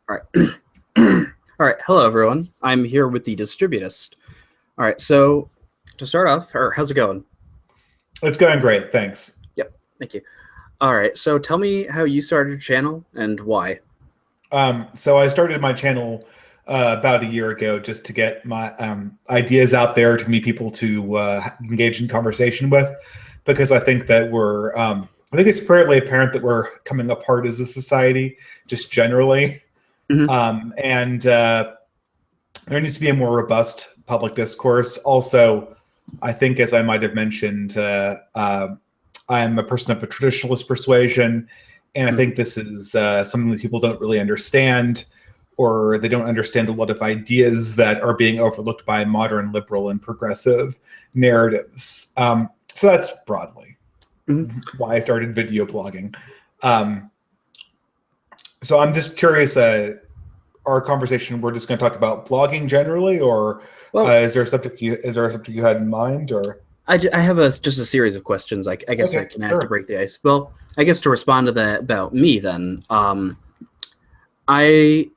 All right. All right. Hello, everyone. I'm here with the Distributist. All right. So to start off, or how's it going? It's going great, thanks. Yep. Thank you. All right. So tell me how you started your channel and why. So I started my channel about a year ago just to get my ideas out there to meet people to engage in conversation with, because I think that I think it's fairly apparent that we're coming apart as a society, just generally, Mhm. and there needs to be a more robust public discourse. Also, I think, as I might have mentioned, I'm a person of a traditionalist persuasion, and I think this is something that people don't really understand, or they don't understand a lot of ideas that are being overlooked by modern liberal and progressive narratives. So that's broadly Mhm. why I started video blogging. Um, so I'm just curious. Our conversation, we're just going to talk about blogging generally, or Well, is there a subject you had in mind, or I have just a series of questions. I guess I okay, can add to sure. break the ice. Well, I guess to respond to that about me, then, I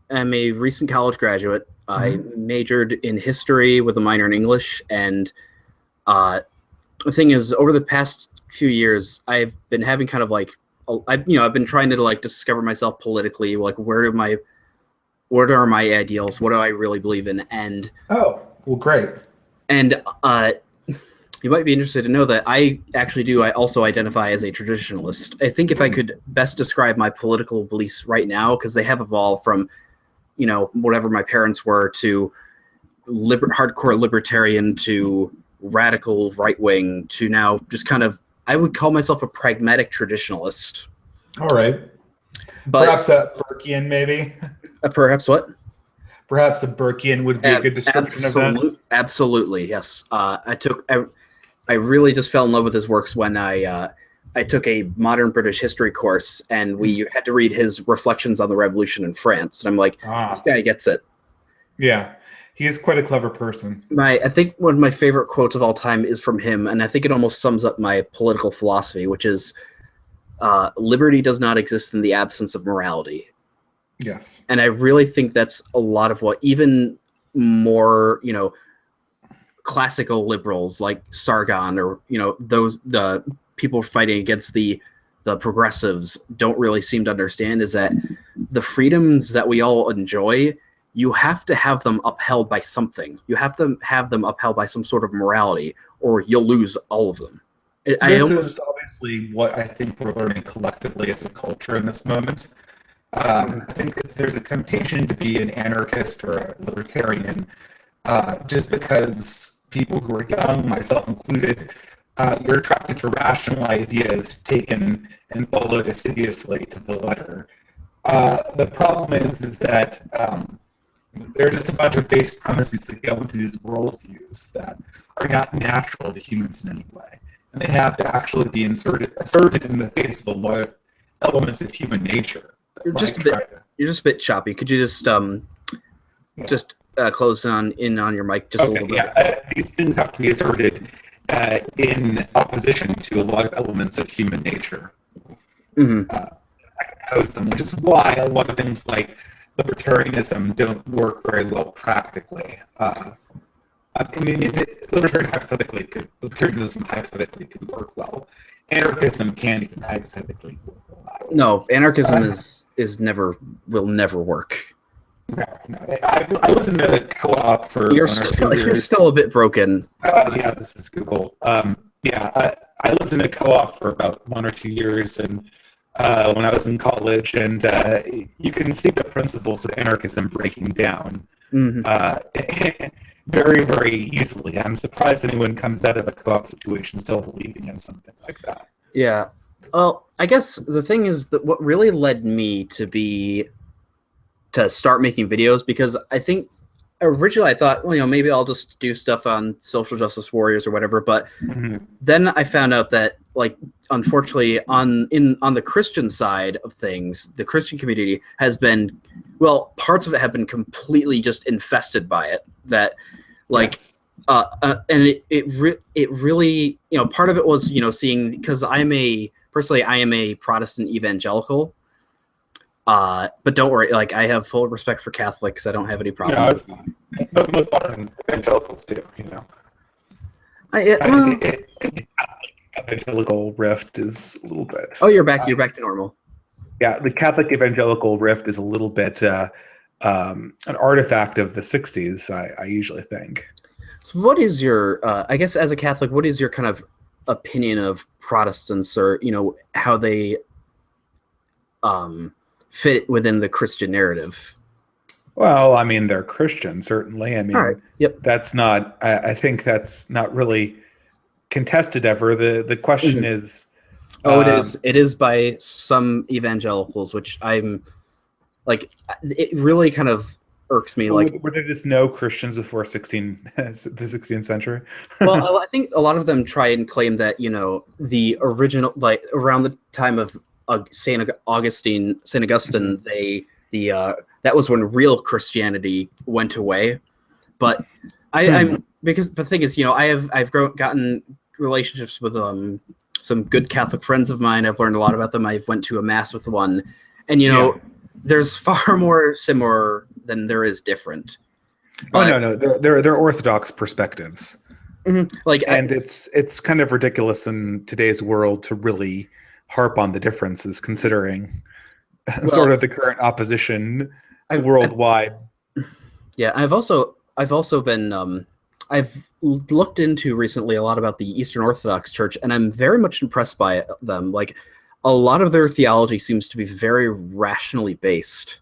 am a recent college graduate. I Mhm. majored in history with a minor in English, and uh, the thing is, over the past few years, I've been having kind of like I've been trying to like discover myself politically, like what are my ideals, what do I really believe in, Oh, well, great. and you might be interested to know that I also identify as a traditionalist. I think if I Hmm. could best describe my political beliefs right now, because they have evolved from whatever my parents were to hardcore libertarian to radical right wing to now just kind of, I would call myself a pragmatic traditionalist. All right. But Perhaps a Burkean, maybe. perhaps what? Perhaps a Burkean would be a good description of that. Absolutely, yes. I really just fell in love with his works when I took a modern British history course, and Hmm. we had to read his reflections on the Revolution in France. And I'm like, this Ah, guy gets it. yeah. He is quite a clever person. I think one of my favorite quotes of all time is from him, and I think it almost sums up my political philosophy, which is liberty does not exist in the absence of morality. Yes. And I really think that's a lot of what even more, classical liberals like Sargon, or the people fighting against the progressives don't really seem to understand, is that the freedoms that we all enjoy, you have to have them upheld by something. You have to have them upheld by some sort of morality, or you'll lose all of them. I This almost is obviously what I think we're learning collectively as a culture in this moment. I think that there's a temptation to be an anarchist or a libertarian just because people who are young, myself included, you're attracted to rational ideas taken and followed assiduously to the letter. The problem is that there's just a bunch of base premises that go into these worldviews that are not natural to humans in any way. And they have to actually be asserted in the face of a lot of elements of human nature that you're just might a bit try to. you're just a bit choppy. Could you Yeah. just close on your mic just a Okay, little bit? yeah. These things have to be asserted in opposition to a lot of elements of human nature. Mm-hmm. Uh, oppose them, which is why a lot of things like libertarianism don't work very well practically. I mean, libertarianism hypothetically could work well. Anarchism can't even hypothetically work well. No, anarchism Uh, is never will never work. no, no. I lived in a co-op for You're 1 or 2 still you're years. still a bit broken. Yeah, this is Google. Yeah, I lived in a co-op for about 1 or 2 years, and when I was in college, and you can see the principles of anarchism breaking down Mm-hmm. uh, very, very easily. I'm surprised anyone comes out of a co-op situation still believing in something like that. Yeah. Well, I guess the thing is that what really led me to start making videos, because I think originally I thought, well, maybe I'll just do stuff on social justice warriors or whatever, but Mhm. then I found out that, like, unfortunately on the Christian side of things, the Christian community has been, well, parts of it have been completely just infested by it. That, like, Yes. and it really, part of it was, seeing, because I am a Protestant evangelical, But don't worry, like I have full respect for Catholics. I don't have any No, problems. it's fine. But most modern evangelicals do, I, well, The evangelical rift is a little bit. oh, you're back. You're back to normal. Yeah, the Catholic evangelical rift is a little bit an artifact of the '60s. I usually think. So, what is your? I guess as a Catholic, what is your kind of opinion of Protestants, or how they fit within the Christian narrative? Well, I mean, they're Christian, certainly. I All right. mean, Yep. that's not. I think that's not really contested ever. The question Mhm. is. Oh, it is. It is by some evangelicals, which I'm like. It really kind of irks me. Like, Were there just no Christians before the 16th century? well, I think a lot of them try and claim that the original, like around the time of Saint Augustine, Saint Augustine, Mhm. that was when real Christianity went away. But I'm because the thing is, gotten relationships with some good Catholic friends of mine. I've learned a lot about them. I've went to a mass with one, and Yeah. there's far more similar than there is different. Oh But no, they're Orthodox perspectives, like, and it's kind of ridiculous in today's world to really harp on the differences, considering sort well, of the current opposition I've worldwide. yeah, I've also been I've looked into recently a lot about the Eastern Orthodox Church, and I'm very much impressed by them. Like, a lot of their theology seems to be very rationally based.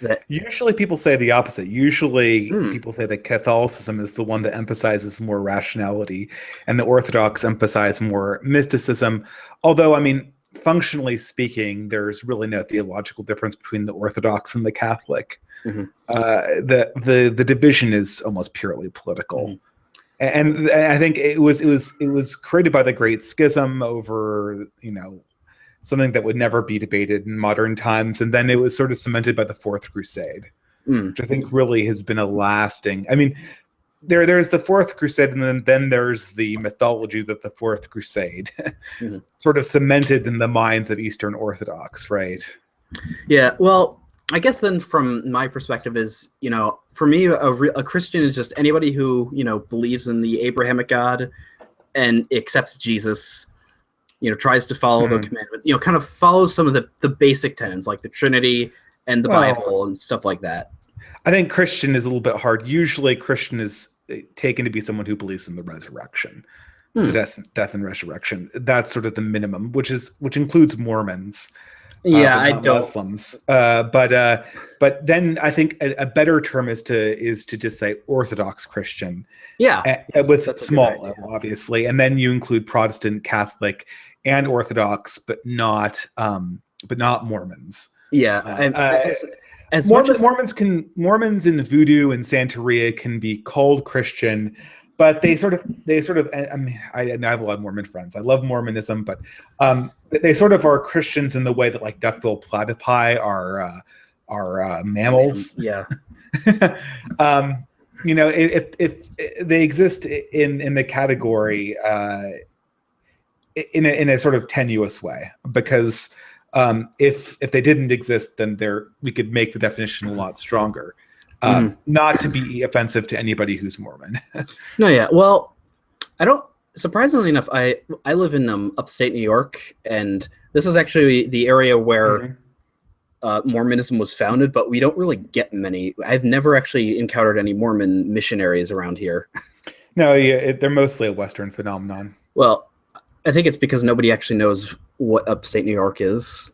That Usually people say the opposite. Usually hmm, people say that Catholicism is the one that emphasizes more rationality and the Orthodox emphasize more mysticism. Although, I mean, functionally speaking, there's really no theological difference between the Orthodox and the Catholic. hmm, The division is almost purely hmm. political. And I think it was created by the Great Schism over, something that would never be debated in modern times. And then it was sort of cemented by the Fourth Crusade, Mm. which I think really has been a lasting. I mean, there's the Fourth Crusade, and then there's the mythology that the Fourth Crusade Hmm. sort of cemented in the minds of Eastern Orthodox, right? Yeah, well, I guess then from my perspective is, for me, a Christian is just anybody who, believes in the Abrahamic God and accepts Jesus, tries to follow the Hmm. commandments, kind of follows some of the basic tenets like the Trinity and the Well, Bible and stuff like that. I think Christian is a little bit hard. Usually, Christian is taken to be someone who believes in the resurrection, the Hmm. death and resurrection. That's sort of the minimum, which includes Mormons, Yeah, but I not don't. Muslims. But then I think a better term is to just say Orthodox Christian, Yeah, yeah, with that's a good small idea. L, obviously, and then you include Protestant, Catholic, and Orthodox, but not Mormons. Yeah, Uh, uh, as much as Mormons in Voodoo and Santeria can be called Christian, but they sort of. I mean, I have a lot of Mormon friends. I love Mormonism, but they sort of are Christians in the way that like duckbill platypi are mammals. yeah. um, if they exist in the category in a sort of tenuous way, because if they didn't exist, then we could make the definition a lot stronger. Mhm. Not to be offensive to anybody who's Mormon. No, yeah. Well, I don't. Surprisingly enough, I live in upstate New York, and this is actually the area where Mhm. Mormonism was founded. But we don't really get many. I've never actually encountered any Mormon missionaries around here. No, yeah, they're mostly a Western phenomenon. Well, I think it's because nobody actually knows what upstate New York is.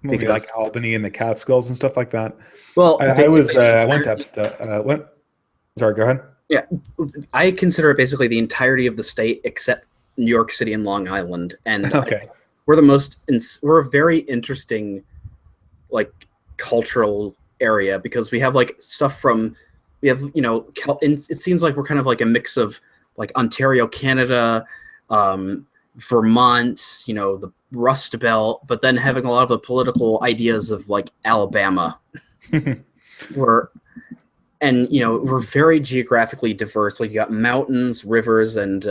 Maybe like Because, Albany and the Catskills and stuff like that. well, I was basically the I went to entirety. upstate. Sorry, go ahead. Yeah, I consider it basically the entirety of the state except New York City and Long Island, and I Okay. think we're a very interesting like cultural area because we have like stuff from we have it seems like we're kind of like a mix of like Ontario, Canada, Vermont, the Rust Belt, but then having a lot of the political ideas of like Alabama. We're and we're very geographically diverse. Like you got mountains, rivers, and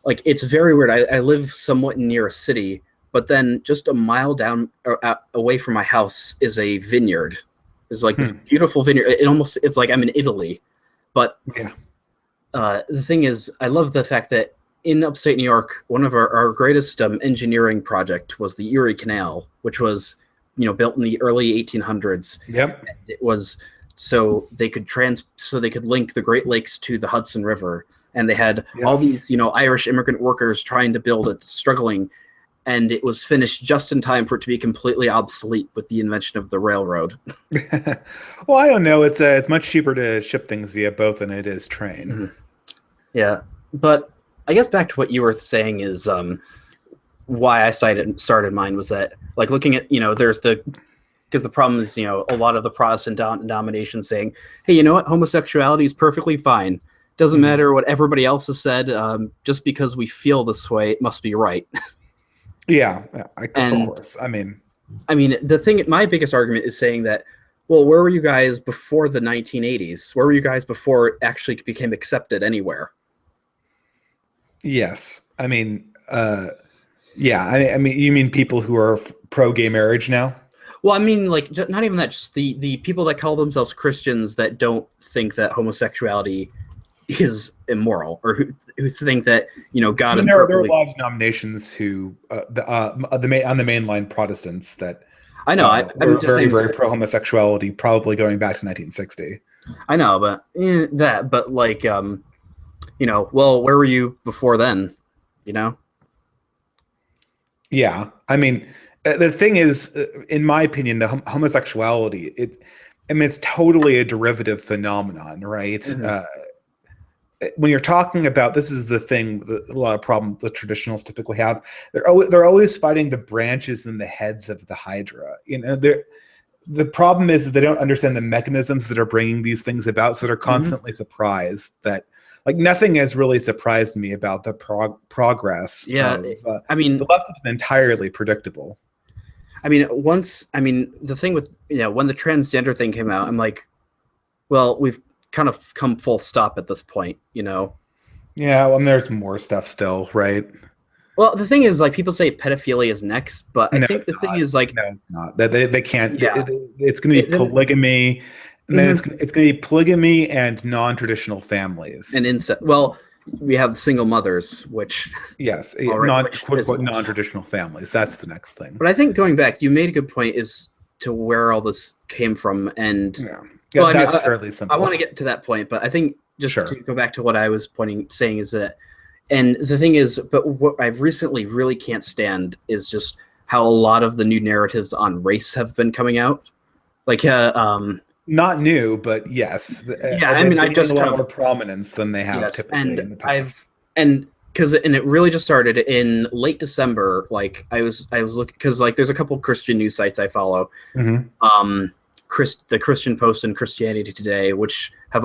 like it's very weird. I live somewhat near a city, but then just a mile down or away from my house is a vineyard. It's like this beautiful vineyard. It's like I'm in Italy. But Yeah. The thing is, I love the fact that in upstate New York, one of our greatest engineering project was the Erie Canal, which was, built in the early 1800s. Yep. And it was so they could link the Great Lakes to the Hudson River, and they had all these, Irish immigrant workers trying to build it, struggling, and it was finished just in time for it to be completely obsolete with the invention of the railroad. Well, I don't know. It's much cheaper to ship things via boat than it is train. Mm-hmm. Yeah, but I guess back to what you were saying is why I started mine was that, like, looking at, because the problem is, a lot of the Protestant denominations saying, hey, you know what, homosexuality is perfectly fine. Doesn't matter what everybody else has said. Just because we feel this way, it must be right. Yeah, of course. I mean, my biggest argument is saying that, well, where were you guys before the 1980s? Where were you guys before it actually became accepted anywhere? Yes. I mean, yeah. I mean, you mean people who are pro-gay marriage now? Well, I mean, like, not even that, just the people that call themselves Christians that don't think that homosexuality is immoral, or who think that, God is There are a lot of denominations who on the mainline Protestants that I know I'm just very, very pro homosexuality, probably going back to 1960. I know, but like, well, where were you before then? Yeah, I mean, the thing is, in my opinion, the homosexuality, it's totally a derivative phenomenon, right? Mm-hmm. When you're talking about, this is the thing, a lot of problems the traditionalists typically have. They're always fighting the branches and the heads of the hydra. The problem is that they don't understand the mechanisms that are bringing these things about, so they're constantly surprised that, like, nothing has really surprised me about the progress. Yeah, the left has been entirely predictable. The thing with, when the transgender thing came out, I'm like, well, we've kind of come full stop at this point, Yeah, well, and there's more stuff still, right? Well, the thing is, like, people say pedophilia is next, but I think the thing is, like, no, it's not. They can't. Yeah. It's going to be polygamy, and then it's going to be polygamy and non-traditional families and incest. Well, we have single mothers, which yes, quote-unquote non-traditional families. That's the next thing. But I think going back, you made a good point as to where all this came from, and that's fairly simple. I want to get to that point, but I think just to go back to what I was saying is that, and the thing is, but what I recently really can't stand is just how a lot of the new narratives on race have been coming out, like not new, but yes, I just a lot kind more prominence than they have typically in the past. And it really just started in late December. Like, I was looking, because, like, there's a couple Christian news sites I follow, the Christian Post and Christianity Today, which have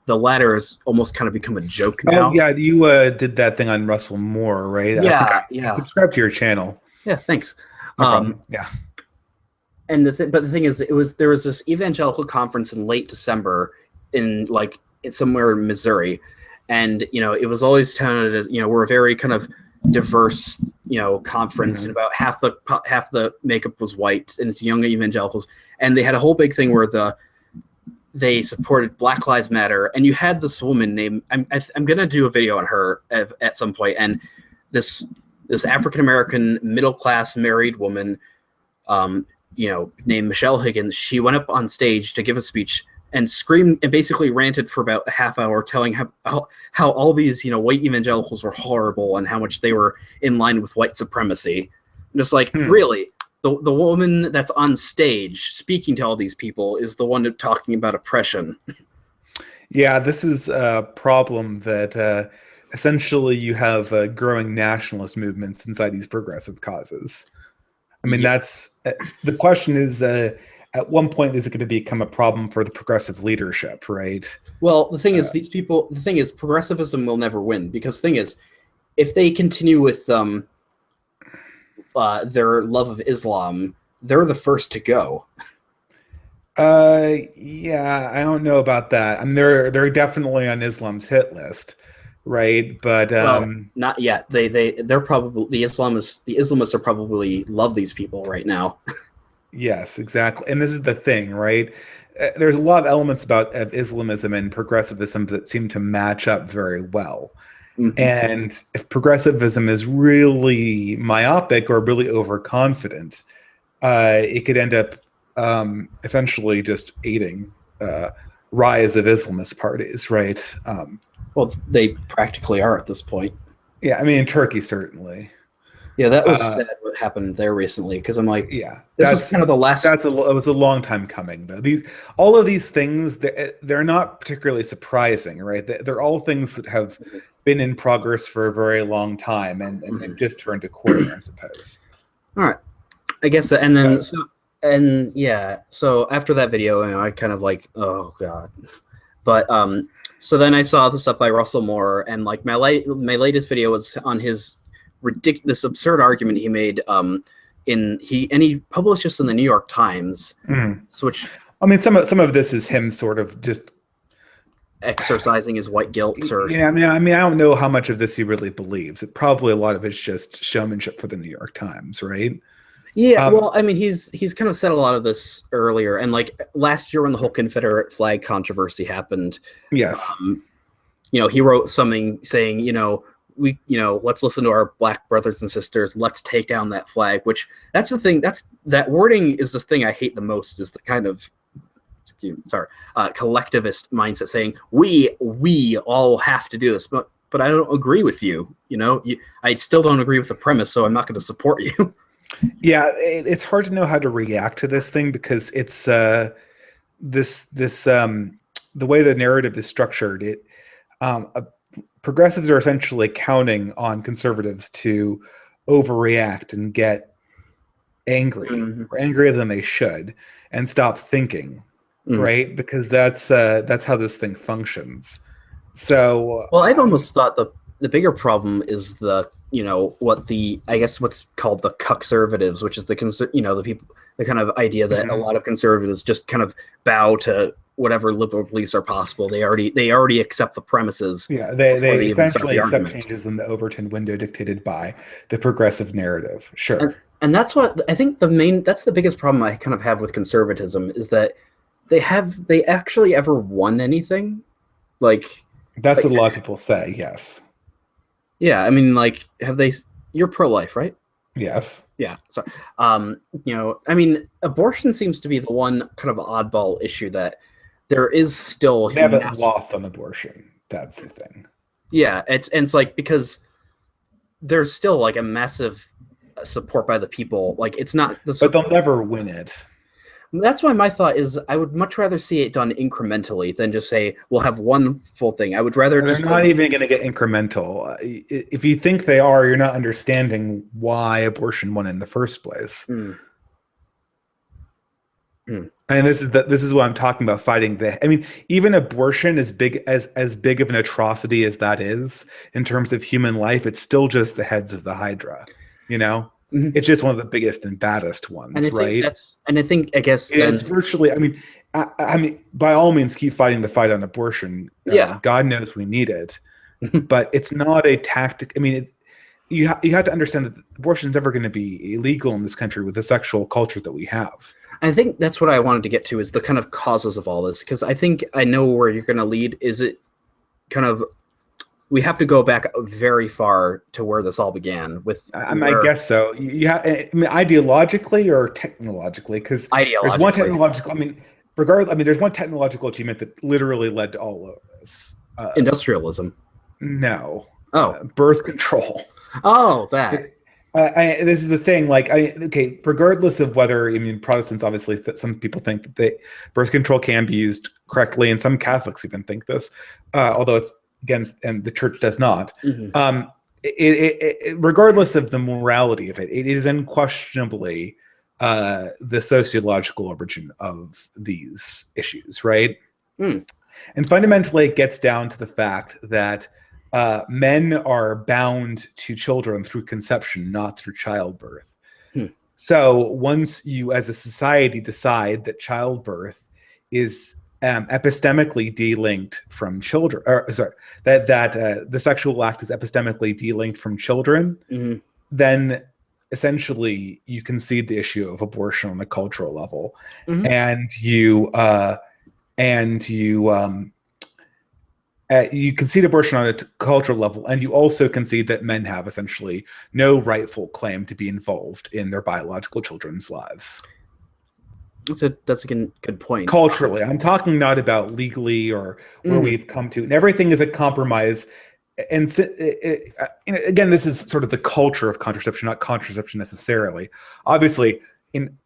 the latter has almost kind of become a joke now. Oh yeah, you did that thing on Russell Moore, right? Yeah, I subscribed to your channel. Yeah, thanks. Yeah. And but the thing is, there was this evangelical conference in late December in somewhere in Missouri, and it was always touted as, we're a very kind of diverse conference, and about half the makeup was white, and it's young evangelicals, and they had a whole big thing where they supported Black Lives Matter, and you had this woman named, I'm gonna do a video on her at some point, and this African American middle class married woman, named Michelle Higgins, she went up on stage to give a speech and screamed and basically ranted for about a half hour, telling how all these white evangelicals were horrible and how much they were in line with white supremacy. Just like, really, the woman that's on stage speaking to all these people is the one talking about oppression. Yeah, this is a problem that essentially you have growing nationalist movements inside these progressive causes. I mean, that's the question is, at one point, is it going to become a problem for the progressive leadership, right? Well, the thing is, progressivism will never win, because the thing is, if they continue with their love of Islam, they're the first to go. Yeah, I don't know about that. I mean, they're definitely on Islam's hit list. right? But Well, not yet. They're probably the Islamists are probably love these people right now. yes, exactly. And this is the thing, right? There's a lot of elements of Islamism and progressivism that seem to match up very well. Mhm. And if progressivism is really myopic or really overconfident, it could end up essentially just aiding rise of Islamist parties, right? Well, they practically are at this point. Yeah, I mean, in Turkey, certainly. Yeah, that was Uh, sad what happened there recently because I'm like, yeah, this was kind of the last. it was a long time coming though. All of these things, they're not particularly surprising, right? They're all things that have been in progress for a very long time, and they've Mhm. just turned a corner, I suppose. All right, I guess, and then So, so and yeah, so after that video, I kind of like, oh god. But so then I saw the stuff by Russell Moore, and like my latest video was on his ridiculous, absurd argument he made. He published this in the New York Times, mm. so which I mean, some of this is him sort of just, exercising his white guilt, or yeah. I don't know how much of this he really believes. It probably a lot of it's just showmanship for the New York Times, right? yeah. Um, Well, I mean, he's kind of said a lot of this earlier, and like last year when the whole Confederate flag controversy happened, yes, um, he wrote something saying, let's listen to our black brothers and sisters. Let's take down that flag. Which that's the thing. That wording is this thing I hate the most. Is the kind of collectivist mindset saying we all have to do this, but I don't agree with you. I still don't agree with the premise, so I'm not going to support you. yeah. It's hard to know how to react to this thing because it's this the way the narrative is structured. Progressives are essentially counting on conservatives to overreact and get angry Mm-hmm. or angrier than they should and stop thinking, Mm. right? Because that's how this thing functions. So Well, I've almost thought the bigger problem is I guess what's called the conservatives, which is the people, the kind of idea that a mhm. lot of conservatives just kind of bow to whatever liberal beliefs are possible. They already accept the premises Yeah, they before they even start essentially the accept argument. changes in the Overton window dictated by the progressive narrative. And Sure. and that's what I think that's the biggest problem I kind of have with conservatism is that they actually ever won anything? Like That's like what a lot of people say, yes. yeah, I mean, like, have they? You're pro-life, right? Yes. Yeah. Sorry. I mean, abortion seems to be the one kind of oddball issue that there is still They haven't mass. lost on abortion. That's the thing. Yeah, it's like because there's still like a massive support by the people. Like it's not the But they'll support. never win it. That's why my thought is I would much rather see it done incrementally than just say we'll have one full thing. I would rather They're just not even going to get incremental. If you think they are, you're not understanding why abortion won in the first place. mm, mm, And this is what I'm talking about fighting the. I mean, even abortion, as big of an atrocity as that is in terms of human life, it's still just the heads of the Hydra. You know, mm. it's just one of the biggest and baddest And I ones, think right? I guess It's then virtually. I mean, by all means, keep fighting the fight on abortion. yeah. God knows we need it, but it's not a tactic. I mean, you have to understand that abortion is never going to be illegal in this country with the sexual culture that we have. I think that's what I wanted to get to is the kind of causes of all this because I think I know where you're going to lead. Is it kind of we have to go back very far to where this all began with I where guess so. I mean, ideologically or technologically, because there's one ideologically technological. I mean, regardless. I mean, there's one technological achievement that literally led to all of this. industrialism. No, Oh, birth control. oh, that. It, this is the thing. Like, okay, regardless of whether, I mean, Protestants obviously, some people think that birth control can be used correctly, and some Catholics even think this, although it's against, and the church does not. Mhm. Regardless of the morality of it, it is unquestionably the sociological origin of these issues, right? Mm. And fundamentally, it gets down to the fact that men are bound to children through conception, not through childbirth. Hmm. So once you, as a society, decide that childbirth is epistemically delinked from children, or sorry, that the sexual act is epistemically delinked from children, Mhm. then essentially you concede the issue of abortion on a cultural level, Mhm. and you concede abortion on a cultural level, and you also concede that men have essentially no rightful claim to be involved in their biological children's lives. That's a good point. Culturally, I'm talking not about legally or where Mhm. we've come to, and everything is a compromise. And again, this is sort of the culture of contraception, not contraception necessarily. Obviously,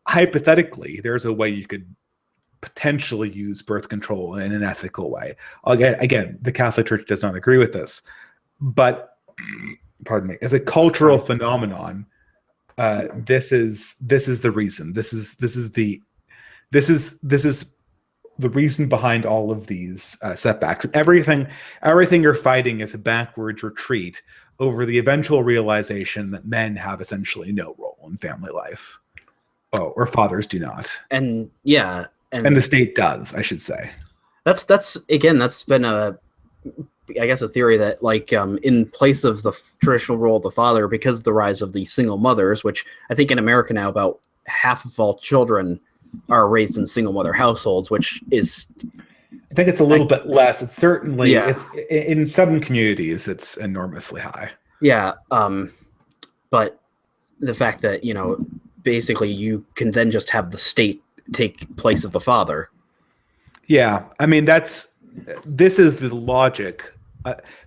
hypothetically, there's a way you could potentially use birth control in an ethical way. Again, the Catholic Church does not agree with this, but pardon me, as a cultural phenomenon, this is the reason. This is the reason behind all of these setbacks. Everything you're fighting is a backwards retreat over the eventual realization that men have essentially no role in family life. Or fathers do not. And yeah, and the state does, I should say. That's been I guess a theory that in place of the traditional role of the father, because of the rise of the single mothers, which I think in America now about half of all children are raised in single mother households, which is, I think it's a little bit less. It's certainly, yeah. It's in some communities, it's enormously high. Yeah. But the fact that, basically you can then just have the state take place of the father. Yeah. I mean, this is the logic.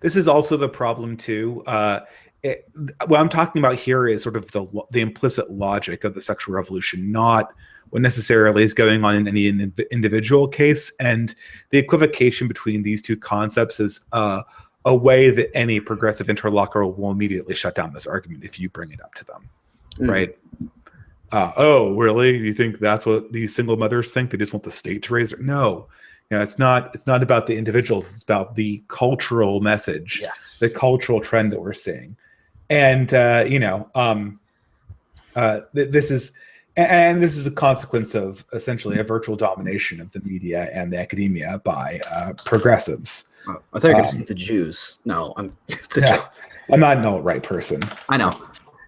This is also the problem too. What I'm talking about here is sort of the implicit logic of the sexual revolution, not what necessarily is going on in any individual case. And the equivocation between these two concepts is a way that any progressive interlocutor will immediately shut down this argument if you bring it up to them, right? Oh, really? You think that's what these single mothers think? They just want the state to raise her? No. It's not about the individuals. It's about the cultural message, yes. The cultural trend that we're seeing. And, this is a consequence of essentially a virtual domination of the media and the academia by progressives. Oh, I thought you were going to say the Jews. No, I'm not an alt-right person. I know.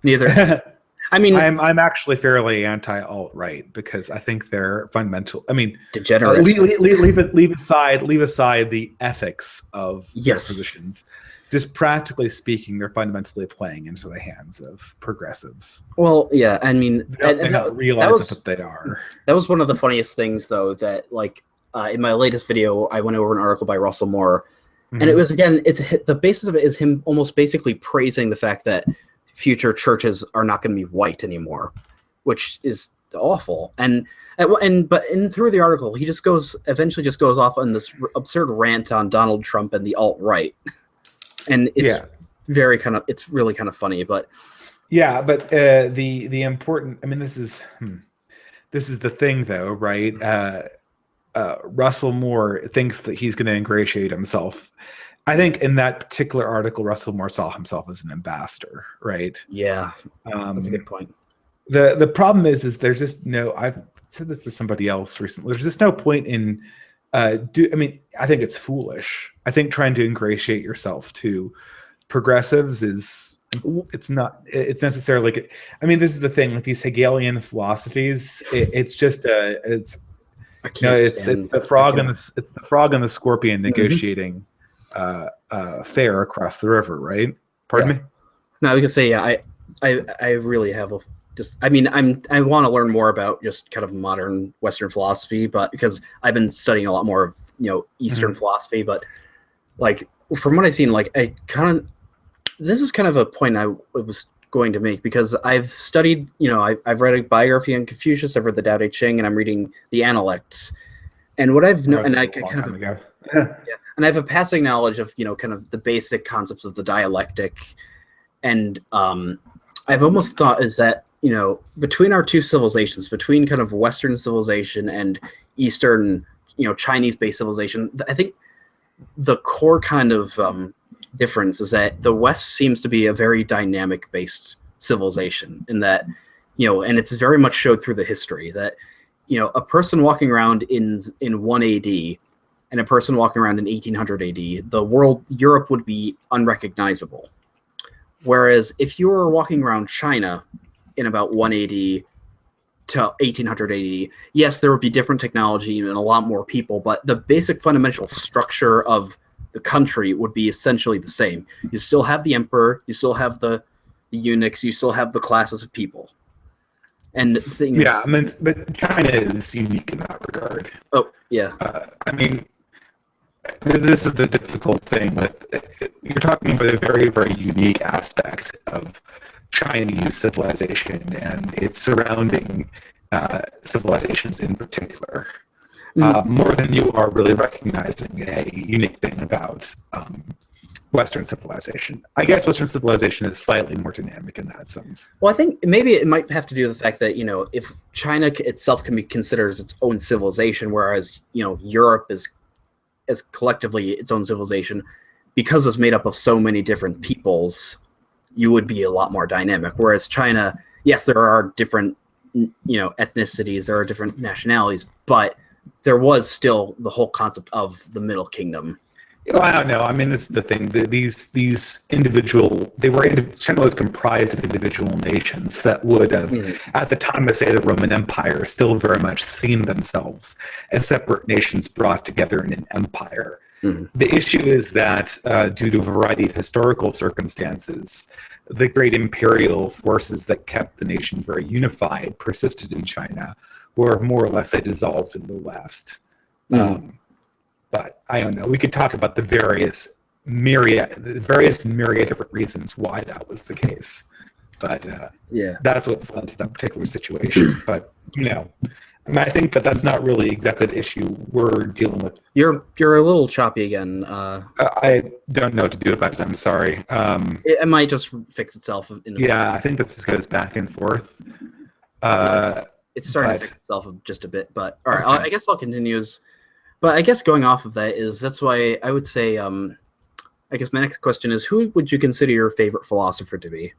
Neither. I mean, I'm actually fairly anti-alt-right because I think they're fundamental. I mean, degenerate. Leave aside the ethics of their positions. Just practically speaking, they're fundamentally playing into the hands of progressives. Well, yeah, I mean, they don't realize what they are. That was one of the funniest things, though, that in my latest video, I went over an article by Russell Moore, and it was, again, the basis of it is him almost basically praising the fact that future churches are not going to be white anymore, which is awful. And through the article, he eventually just goes off on this absurd rant on Donald Trump and the alt-right. And it's it's really kind of funny, but yeah, but the important, I mean, this is the thing though, right? Russell Moore thinks that he's going to ingratiate himself. I think in that particular article, Russell Moore saw himself as an ambassador, right? Yeah, that's a good point. The problem is there's just no, I've said this to somebody else recently, there's just no point in I think it's foolish. I think trying to ingratiate yourself to progressives it's necessarily, I mean, this is the thing, like these Hegelian philosophies, it's the frog and the scorpion negotiating fair across the river, right? Pardon me? No, I was gonna say, I really have I want to learn more about just kind of modern Western philosophy, but because I've been studying a lot more of Eastern philosophy, but from what I've seen, this is kind of a point I was going to make, because I've studied, I've read a biography on Confucius, I've read the Tao Te Ching, and I'm reading the Analects, and what I've known, and I kind of and I have a passing knowledge of kind of the basic concepts of the dialectic, and I've almost thought is that between our two civilizations, between kind of Western civilization and Eastern, Chinese-based civilization, I think the core kind of difference is that the West seems to be a very dynamic-based civilization, in that, and it's very much showed through the history that, a person walking around in 1 AD and a person walking around in 1800 AD, Europe would be unrecognizable. Whereas if you were walking around China in about 180 to 1800 AD, yes, there would be different technology and a lot more people, but the basic fundamental structure of the country would be essentially the same. You still have the emperor, you still have the eunuchs, you still have the classes of people. And things. Yeah, I mean, but China is unique in that regard. Oh, yeah. I mean, this is the difficult thing with you're talking about a very, very unique aspect of Chinese civilization and its surrounding civilizations in particular, more than you are really recognizing a unique thing about Western civilization. I guess Western civilization is slightly more dynamic in that sense. Well, I think maybe it might have to do with the fact that, if China itself can be considered as its own civilization, whereas, Europe is as collectively its own civilization, because it's made up of so many different peoples, you would be a lot more dynamic. Whereas China, yes, there are different, ethnicities, there are different nationalities, but there was still the whole concept of the Middle Kingdom. Well, I don't know. I mean, this is the thing. These China was comprised of individual nations that would have, at the time of, say, the Roman Empire, still very much seen themselves as separate nations brought together in an empire. The issue is that due to a variety of historical circumstances, the great imperial forces that kept the nation very unified persisted in China, where more or less they dissolved in the West. But I don't know. We could talk about the various myriad different reasons why that was the case. But that's what's led to that particular situation. But I think that that's not really exactly the issue we're dealing with. You're a little choppy again. I don't know what to do about it. I'm sorry. It might just fix itself. I think this goes back and forth. It's starting to fix itself just a bit. But all right, okay. I guess I'll continue. But I guess going off of that's why I would say, I guess my next question is, who would you consider your favorite philosopher to be?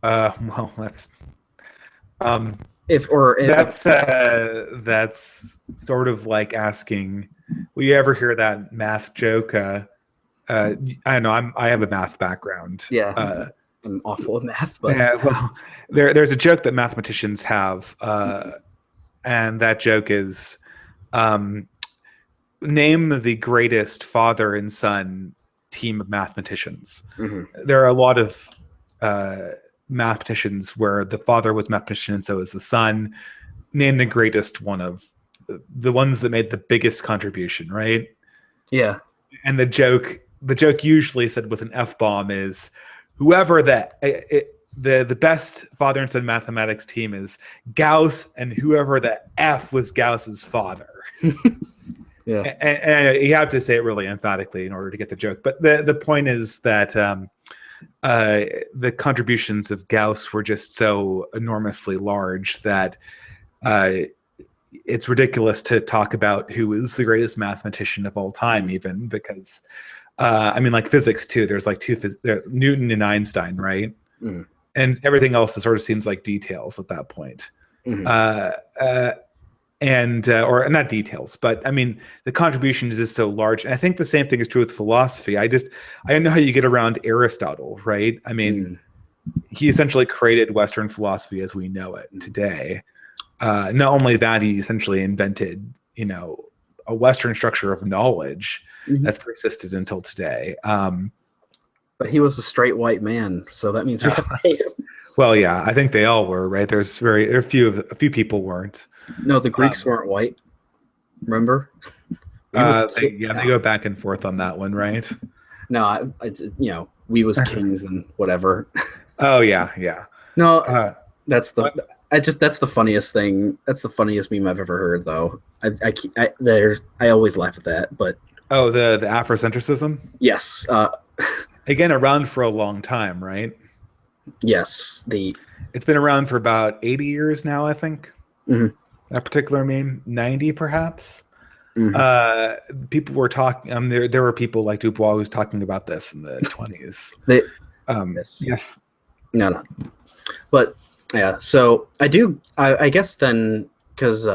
Well, that's that's sort of like asking, will you ever hear that math joke? I don't know. I have a math background. Yeah. I'm awful at math, but well, there's a joke that mathematicians have, and that joke is, name the greatest father and son team of mathematicians. There are a lot of mathematicians where the father was mathematician and so is the son. Name the greatest one of the ones that made the biggest contribution, right? Yeah. And the joke usually said with an F-bomb is, whoever the best father and son mathematics team is Gauss, and whoever the F was Gauss's father. Yeah, and you have to say it really emphatically in order to get the joke. But the point is that the contributions of Gauss were just so enormously large that it's ridiculous to talk about who is the greatest mathematician of all time, even because like physics too. There's like Newton and Einstein, right? And everything else sort of seems like details at that point. Or not details, but I mean, the contribution is just so large. And I think the same thing is true with philosophy. I don't know how you get around Aristotle, right? I mean, he essentially created Western philosophy as we know it today. Not only that, he essentially invented, a Western structure of knowledge that's persisted until today. But he was a straight white man, so that means we have to hate him. Well, yeah, I think they all were, right? A few people weren't. No, the Greeks weren't white. Remember? They go back and forth on that one, right? No, it's we was kings and whatever. Oh yeah. No, that's the funniest thing. That's the funniest meme I've ever heard, though. I always laugh at that, but the Afrocentricism. Yes. Again, around for a long time, right? Yes. It's been around for about 80 years now, I think. That particular meme, 90 perhaps. People were talking. There were people like Dubois who was talking about this in the 20s. Yes. No. But yeah, so I guess then, because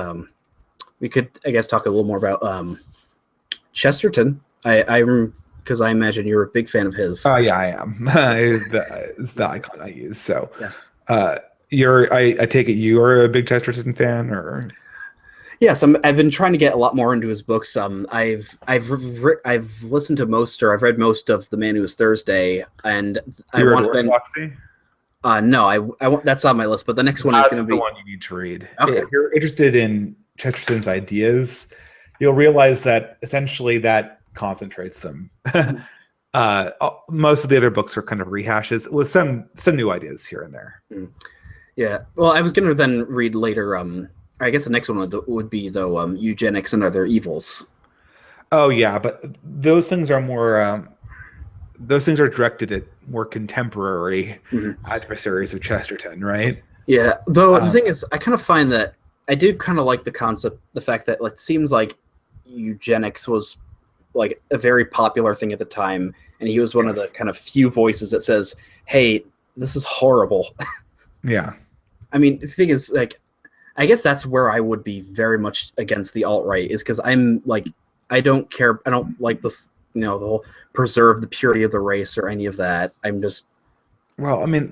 we could, I guess, talk a little more about Chesterton. I because I imagine you're a big fan of his. Oh yeah, I am. It's the icon I use. So, Yes. I take it you are a big Chesterton fan, or? Yes, I've been trying to get a lot more into his books. I've listened to most, or I've read most of The Man Who Was Thursday, and I You're at want then. Orthodoxy? No, I want that's on my list, but the next one is going That's to the be one you need to read. okay. If you're interested in Chesterton's ideas, you'll realize that essentially that concentrates them. Most of the other books are kind of rehashes with some new ideas here and there. Yeah. Well, I was going to then read later. I guess the next one would be though Eugenics and Other Evils. Oh yeah, but those things are more those things are directed at more contemporary adversaries of Chesterton, right? Yeah. Though the Um, thing is, I kind of find that I did kind of like the concept, the fact that like, it seems like eugenics was like a very popular thing at the time, and he was one of the yes. kind of few voices that says, "Hey, this is horrible." Yeah. I mean, the thing is, like, I guess that's where I would be very much against the alt right, is because I'm like, I don't care, I don't like this, the whole preserve the purity of the race or any of that. I'm just, Well, I mean,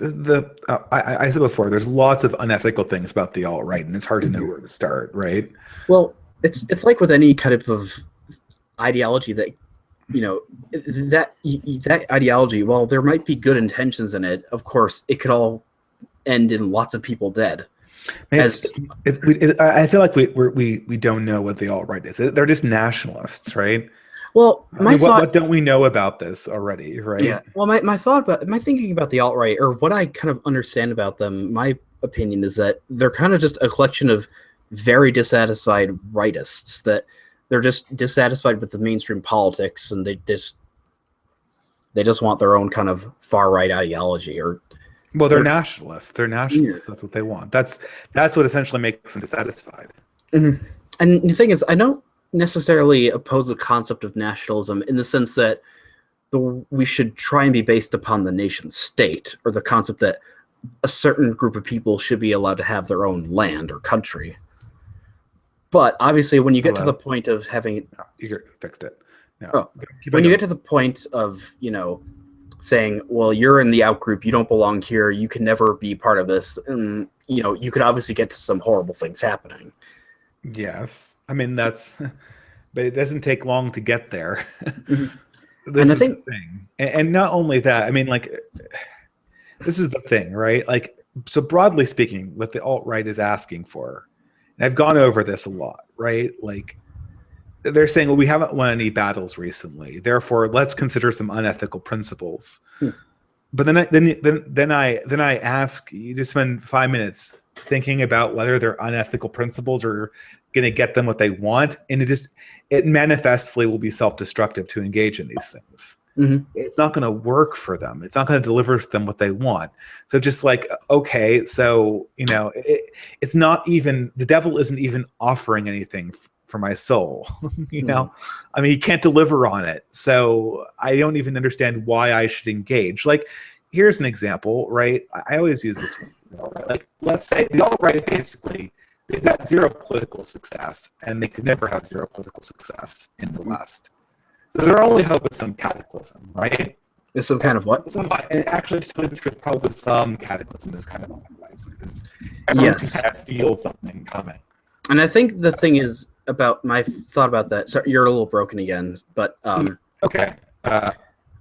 I said before, there's lots of unethical things about the alt right, and it's hard to know where to start, right? well, it's like with any kind of ideology that you know that ideology. While there might be good intentions in it, of course, it could all end in lots of people dead. It's, As I feel like we don't know what the alt right is. They're just nationalists, right? well, I my mean, thought. what don't we know about this already, Yeah. right? Well, my thought about my thinking about the alt right, or what I kind of understand about them, my opinion is that they're kind of just a collection of very dissatisfied rightists, that they're just dissatisfied with the mainstream politics, and they just want their own kind of far right ideology, or Well, they're they're nationalists. They're yeah. nationalists. That's what they want. That's what essentially makes them dissatisfied. Mhm. And the thing is, I don't necessarily oppose the concept of nationalism in the sense that we should try and be based upon the nation state, or the concept that a certain group of people should be allowed to have their own land or country. But obviously, when you get to the Hello. point of having, No, you fixed it. No, oh, keep on when you get going. to the point of, saying, well, you're in the out group, you don't belong here, you can never be part of this, and, you could obviously get to some horrible things happening. Yes, I mean that's, but it doesn't take long to get there. Mhm. And This I is the think, thing, and not only that. I mean, like, this is the thing, right? Like, so broadly speaking, what the alt right is asking for, and I've gone over this a lot, right? Like, they're saying, well, we haven't won any battles recently, therefore, let's consider some unethical principles. hmm, But then I ask you to spend 5 minutes thinking about whether their unethical principles are going to get them what they want, and it manifestly will be self-destructive to engage in these things. mhm, It's not going to work for them. It's not going to deliver them what they want. So just like, okay, so it's not even, the devil isn't even offering anything for my soul. mhm, I mean, he can't deliver on it. So I don't even understand why I should engage. Like, here's an example, right? I always use this one. Right? Like, let's say the alt-right, basically, they've got zero political success, and they could never have zero political success in the mhm. West. So their only hope is some cataclysm, right? Is some kind of what? And actually, to tell you the truth, probably some cataclysm is kind of on the rise, because everyone can Yes. kind of feel something coming. And I think the thing is about my thought about that. Sorry, you're a little broken again, but Okay. Uh,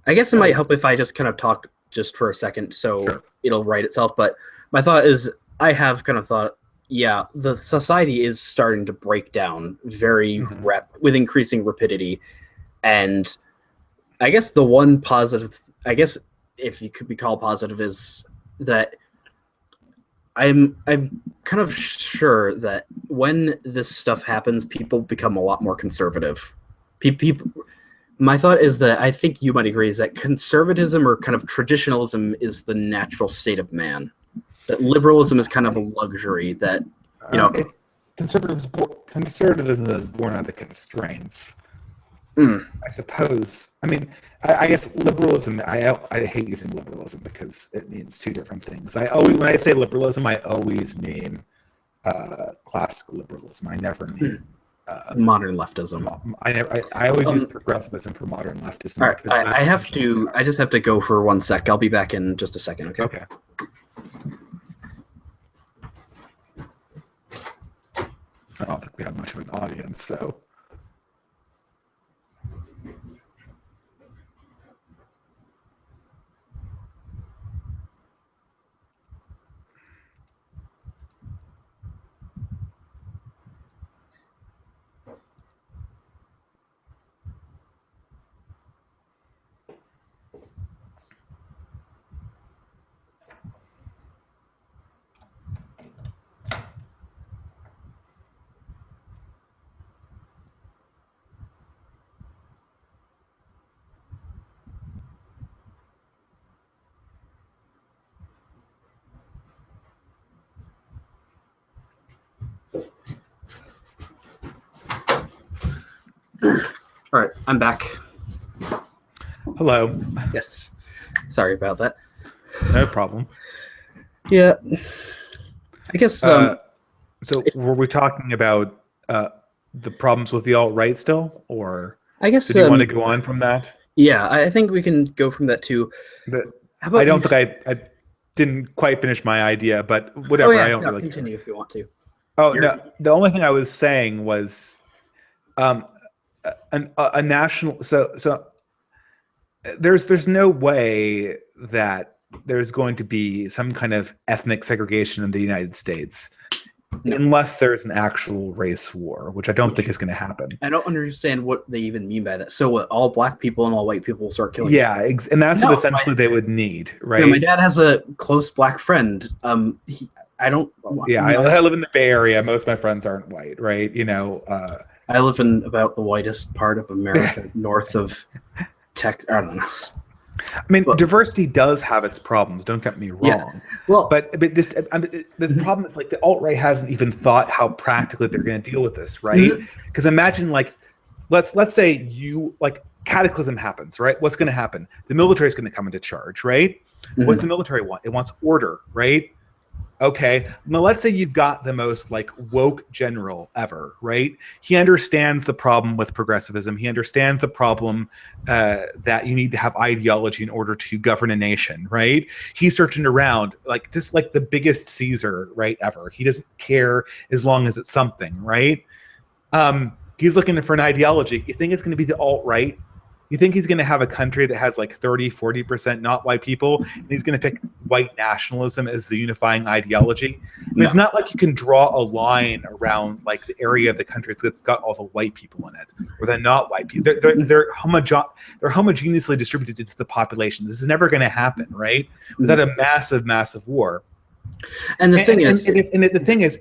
I guess it might that's help if I just kind of talk just for a second, so sure. it'll write itself. But my thought is, I have kind of thought, yeah, the society is starting to break down Mhm. with increasing rapidity, and I guess the one positive, I guess if you could be called positive, is that I'm kind of sure that when this stuff happens, people become a lot more conservative. People, my thought is that I think you might agree is that conservatism or kind of traditionalism is the natural state of man. That liberalism is kind of a luxury that you know. It, conservatism is born out of constraints. Mm, I suppose. I mean, I guess liberalism. I hate using liberalism because it means two different things. When I say liberalism, I always mean classical liberalism. I never mm, mean modern leftism. I always use progressivism for modern leftism. All right, I just have to go for 1 sec. I'll be back in just a second. Okay. Okay. I don't think we have much of an audience, so. All right, I'm back. Hello. Yes. Sorry about that. No problem. Yeah. I guess. So were we talking about the problems with the alt-right still, or I guess. Did you want to go on from that? Yeah, I think we can go from that too. I don't think I didn't quite finish my idea, but whatever. I don't really continue care. if you want to. Oh, no. The only thing I was saying was a national. So there's no way that there's going to be some kind of ethnic segregation in the United States unless there's an actual race war, which I don't think is going to happen. I don't understand what they even mean by that. So what, all black people and all white people will start killing? Yeah, and that's what essentially they would need, right? Yeah, my dad has a close black friend. I live in the Bay Area. Most of my friends aren't white, right? I live in about the whitest part of America, north of Texas. I don't know. I mean, diversity does have its problems. Don't get me wrong. Yeah. Well, but the problem is, like, the alt-right hasn't even thought how practically they're going to deal with this, right? Because imagine, like, let's say cataclysm happens, right? What's going to happen? The military is going to come into charge, right? What's the military want? It wants order, right? Okay, now let's say you've got the most woke general ever, right? He understands the problem with progressivism. He understands the problem that you need to have ideology in order to govern a nation, right? He's searching around just like the biggest Caesar, right, ever. He doesn't care as long as it's something, right? He's looking for an ideology. You think it's going to be the alt-right? You think he's going to have a country that has 30-40% not white people, and he's going to pick white nationalism as the unifying ideology? No. It's not like you can draw a line around the area of the country that's got all the white people in it, or the not white people. They're homogeneously distributed into the population. This is never going to happen, right? Without a massive, massive war. And the thing is,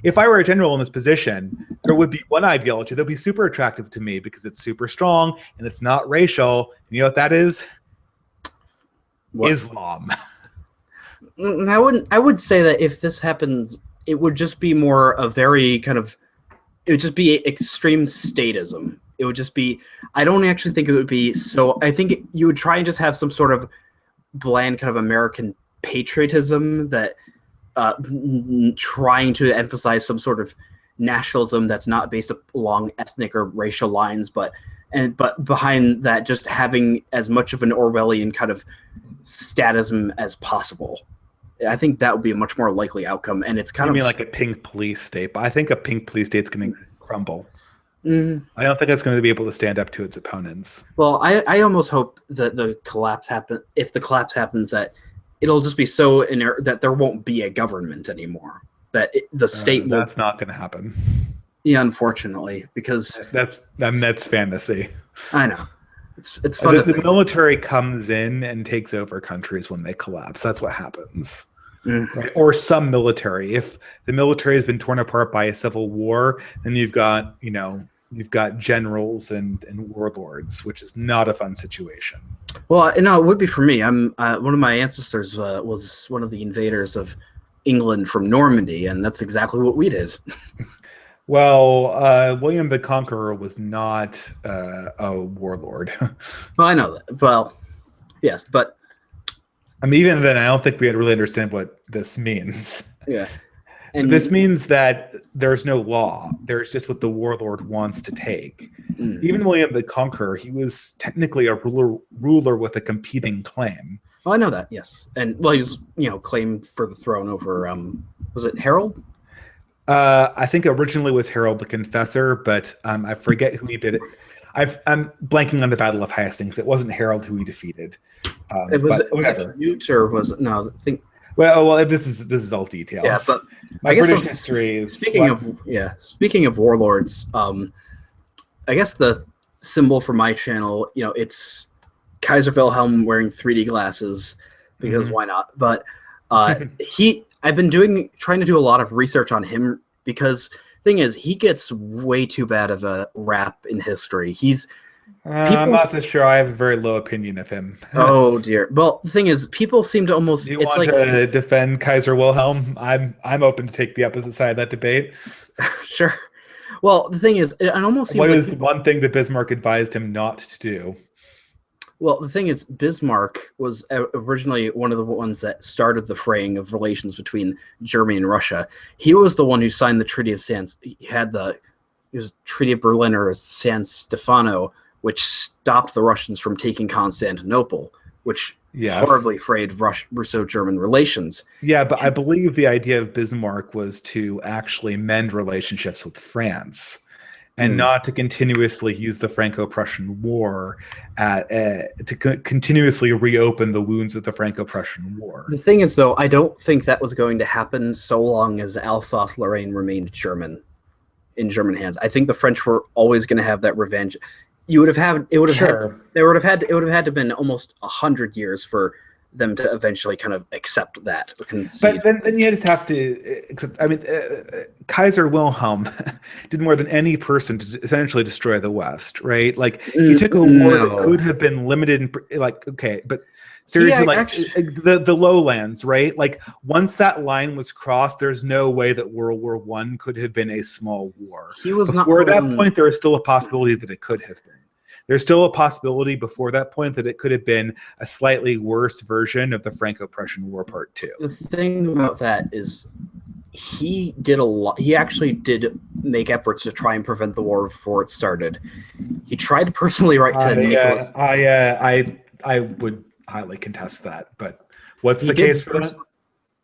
if I were a general in this position, there would be one ideology that would be super attractive to me because it's super strong and it's not racial. And you know what that is? What? Islam. I would say that if this happens, it would just be more a very it would just be extreme statism. It would just be, I don't actually think it would be so, I think you would try and just have some sort of bland kind of American patriotism that trying to emphasize some sort of nationalism that's not based along ethnic or racial lines, but behind that just having as much of an Orwellian kind of statism as possible. I think that would be a much more likely outcome, and it's kind of like a pink police state. But I think a pink police state's going to crumble. I don't think it's going to be able to stand up to its opponents. Well, I almost hope that the collapse happens. If the collapse happens, that it'll just be so inert that there won't be a government anymore. That the state will. That's not going to happen. Yeah, unfortunately, because that's fantasy. I know. It's fun. The military comes in and takes over countries when they collapse. That's what happens. Right? Or some military. If the military has been torn apart by a civil war, then you've got generals and warlords, which is not a fun situation. Well, no, it would be for me. I'm one of my ancestors was one of the invaders of England from Normandy, and that's exactly what we did. Well, William the Conqueror was not a warlord. Well, I know that. Well, yes, but I mean, even then, I don't think we really understand what this means. Yeah. And this means that there's no law. There's just what the warlord wants to take. Even William the Conqueror, he was technically a ruler with a competing claim. well, I know that, yes. And well, he was, claimed for the throne over was it Harold? I think originally was Harold the Confessor, but I forget who he did it. I'm blanking on the Battle of Hastings. It wasn't Harold who he defeated. Was it Canute, or was it no? I think. Well, this is all details. Yeah, but my British history is. Speaking of warlords, I guess the symbol for my channel, it's Kaiser Wilhelm wearing 3D glasses because why not? But I've been trying to do a lot of research on him because thing is he gets way too bad of a rap in history. I'm not so sure. I have a very low opinion of him. Oh dear. Well, the thing is, people seem to almost. Do you want to defend Kaiser Wilhelm? I'm open to take the opposite side of that debate. Sure. Well, the thing is, it almost seems what is one thing that Bismarck advised him not to do? Well, the thing is, Bismarck was originally one of the ones that started the fraying of relations between Germany and Russia. He was the one who signed the Treaty of it was Treaty of Berlin or San Stefano, which stopped the Russians from taking Constantinople, which horribly frayed Russo-German relations. Yeah, but I believe the idea of Bismarck was to actually mend relationships with France and not to continuously use the Franco-Prussian War to continuously reopen the wounds of the Franco-Prussian War. The thing is, though, I don't think that was going to happen so long as Alsace-Lorraine remained in German hands. I think the French were always going to have that revenge. It would have had to have been almost 100 years for them to eventually kind of accept that. But then you just have to accept. I mean, Kaiser Wilhelm did more than any person to essentially destroy the West, right? Like he took a war that could have been limited. But seriously, the lowlands, right? Like once that line was crossed, there's no way that World War I could have been a small war. Before that point, there was still a possibility that it could have been. There's still a possibility before that point that it could have been a slightly worse version of the Franco-Prussian War Part 2. The thing about that is he did a lot. He actually did make efforts to try and prevent the war before it started. He tried to personally write to Nicholas. I would highly contest that, but what's the case for that?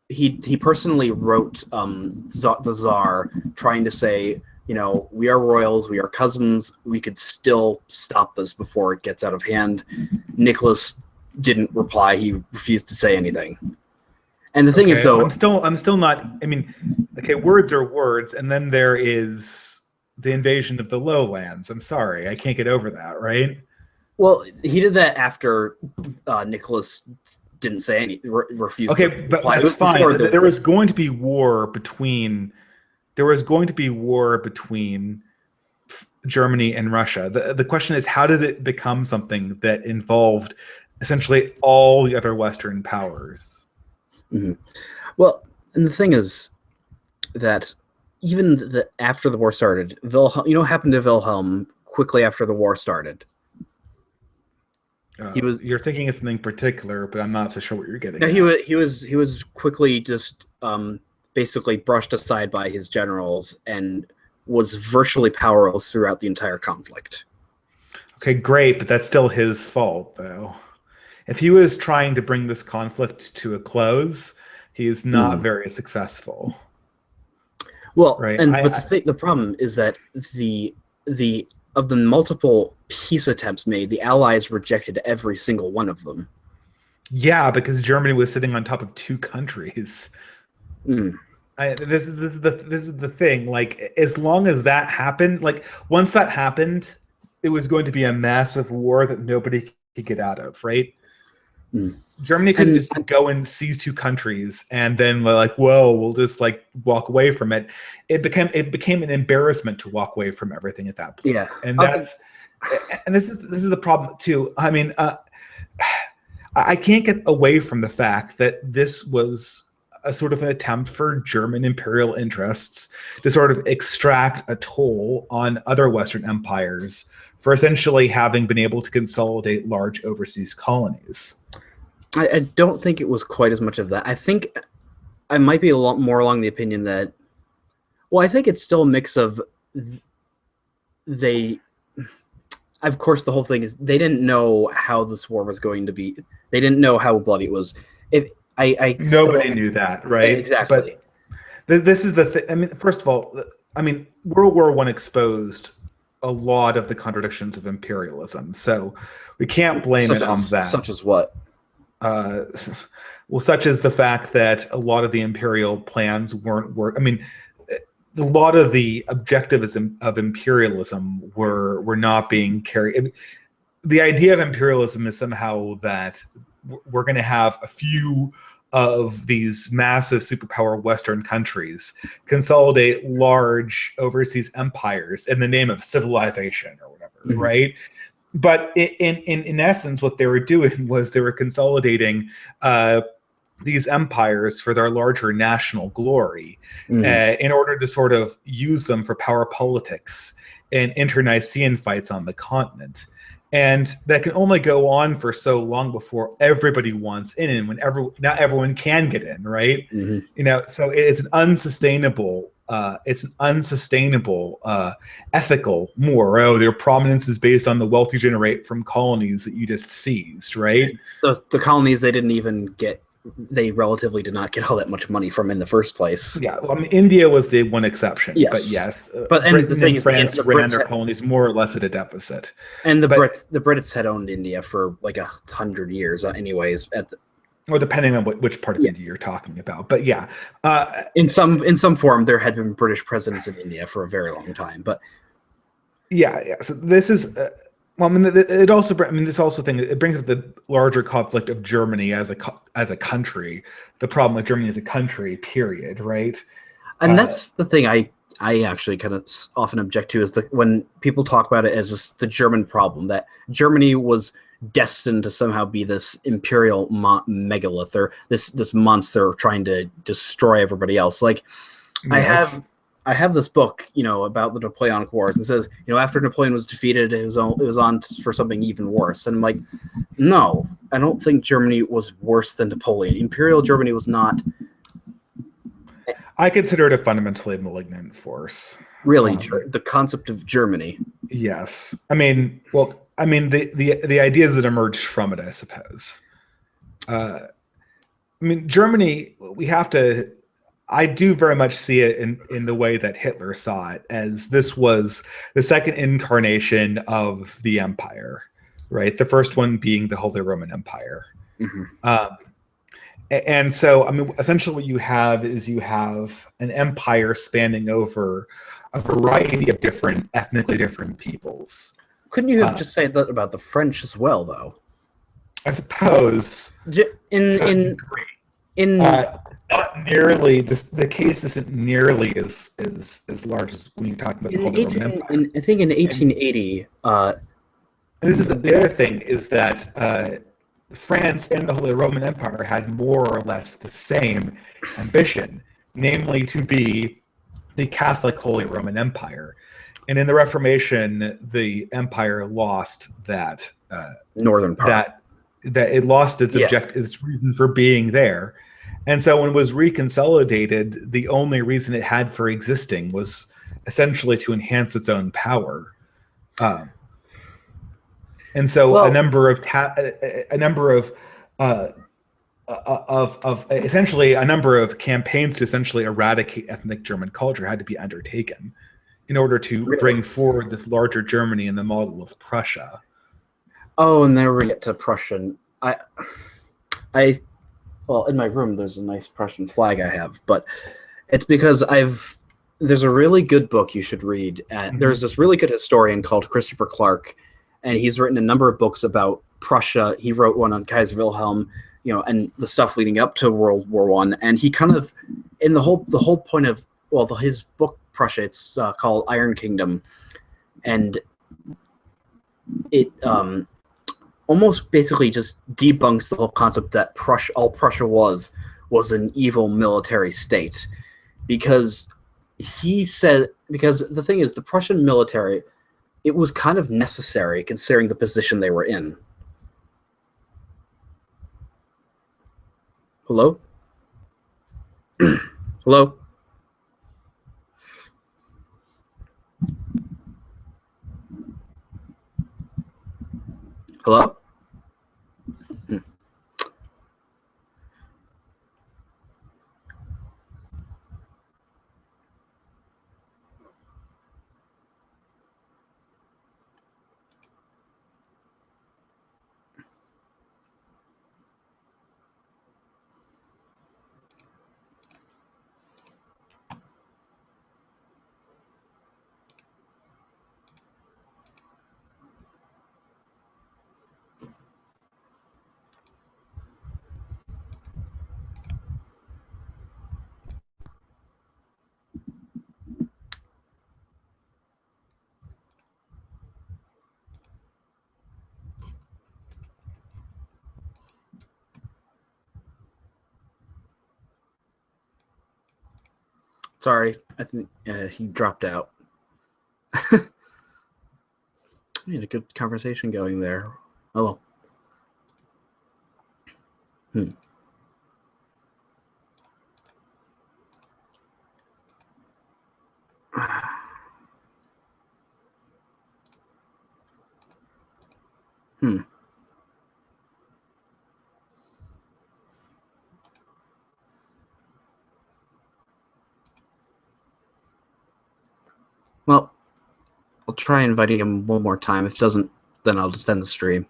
He personally wrote the Tsar trying to say, we are royals, we are cousins, we could still stop this before it gets out of hand. Nicholas didn't reply. He refused to say anything. And the thing is, though, I'm still not. I mean, okay, words are words, and then there is the invasion of the lowlands. I'm sorry, I can't get over that, right? Well, he did that after Nicholas didn't say anything, refused. Okay, but that's fine. There was going to be war between. There was going to be war between Germany and Russia. The question is, how did it become something that involved essentially all the other Western powers? Mm-hmm. Well, and the thing is that even after the war started, Wilhelm, what happened to Wilhelm quickly after the war started? You're thinking of something particular, but I'm not so sure what you're getting. No, he was quickly just basically brushed aside by his generals and was virtually powerless throughout the entire conflict. Okay, great, but that's still his fault, though. If he was trying to bring this conflict to a close, he is not very successful. Well, right? But the problem is that of the multiple peace attempts made, the Allies rejected every single one of them. Yeah, because Germany was sitting on top of two countries. This is the thing. Like, as long as that happened, like once that happened, it was going to be a massive war that nobody could get out of, right? Germany couldn't just go and seize two countries and then like, whoa, we'll just like walk away from it. It became an embarrassment to walk away from everything at that point. Yeah, and this is the problem too. I mean, I can't get away from the fact that this was a sort of an attempt for German imperial interests to sort of extract a toll on other Western empires for essentially having been able to consolidate large overseas colonies. I don't think it was quite as much of that. I think I might be a lot more along the opinion that Well, I think it's still a mix of they. Of course, the whole thing is they didn't know how this war was going to be. They didn't know how bloody it was. If I Nobody still knew that, right? exactly. But this is the thing. I mean, first of all, I mean, World War One exposed a lot of the contradictions of imperialism, so we can't blame it on that. Such as what? Uh, well, such as the fact that a lot of the imperial plans weren't work. I mean, a lot of the objectivism of imperialism were not being carried. I mean, the idea of imperialism is somehow that we're going to have a few of these massive superpower Western countries consolidate large overseas empires in the name of civilization or whatever, Mm-hmm. right? But in essence, what they were doing was they were consolidating these empires for their larger national glory, in order to sort of use them for power politics and internecine fights on the continent. And that can only go on for so long before everybody wants in, and when not everyone can get in, right? Mm-hmm. You know, so it's an unsustainable ethical more. Oh, their prominence is based on the wealth you generate from colonies that you just seized, right? The colonies they didn't even get. They relatively did not get all that much money from in the first place. Yeah, well, I mean, India was the one exception, Yes. but yes, But and Britain the thing and is, France the ran Brits their colonies more or less at a deficit. and the But Brits had owned India for like 100 years, anyways. well, depending on which part of India you're talking about, but yeah, in some form, there had been British presidents in India for a very long time. But yeah. So this is. Well, I mean, it also. I mean, this also thing. It brings up the larger conflict of Germany as a country. The problem with Germany as a country, period. Right. and that's the thing I actually kind of often object to is when people talk about it as the German problem, that Germany was destined to somehow be this imperial megalith, or this monster trying to destroy everybody else. Like yes. I have this book, about the Napoleonic Wars, and it says, after Napoleon was defeated, it was on for something even worse. And I'm like, no, I don't think Germany was worse than Napoleon. Imperial Germany was not. I consider it a fundamentally malignant force. Really, the concept of Germany. Yes, I mean, well, I mean the ideas that emerged from it, I suppose. I mean, Germany. We have to. I do very much see it in the way that Hitler saw it, as this was the second incarnation of the empire, right? The first one being the Holy Roman Empire. Mm-hmm. And so, I mean, essentially what you have is you have an empire spanning over a variety of ethnically different peoples. Couldn't you have just said that about the French as well, though? I suppose In it's not nearly the case isn't nearly as large as when you're talking about the Holy Roman Empire. I think in 1880, and this is the other thing is that France and the Holy Roman Empire had more or less the same ambition, namely to be the Catholic Holy Roman Empire. And in the Reformation, the empire lost that northern part. That it lost its its reason for being there. And so when it was reconsolidated, the only reason it had for existing was essentially to enhance its own power. And so a number of essentially a number of campaigns to essentially eradicate ethnic German culture had to be undertaken in order to bring forward this larger Germany in the model of Prussia. Oh, and there we get to Prussian. Well, in my room there's a nice Prussian flag I have, but it's because there's a really good book you should read. There's this really good historian called Christopher Clark, and he's written a number of books about Prussia. He wrote one on Kaiser Wilhelm, and the stuff leading up to World War One. And he kind of, in the whole point of his book Prussia, it's called Iron Kingdom, and it almost basically just debunks the whole concept that all Prussia was an evil military state, because the thing is, the Prussian military, it was kind of necessary considering the position they were in. Hello? Hello? Hello? Hmm. Sorry, I think he dropped out. We had a good conversation going there. Oh well. Hmm. Hmm. Well, I'll try inviting him one more time. If it doesn't, then I'll just end the stream.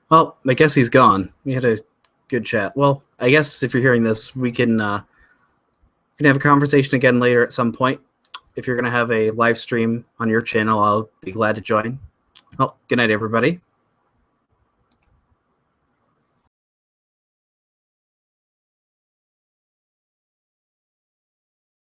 Well, I guess he's gone. We had a good chat. Well, I guess if you're hearing this, we can have a conversation again later at some point. If you're going to have a live stream on your channel, I'll be glad to join. Well, good night, everybody.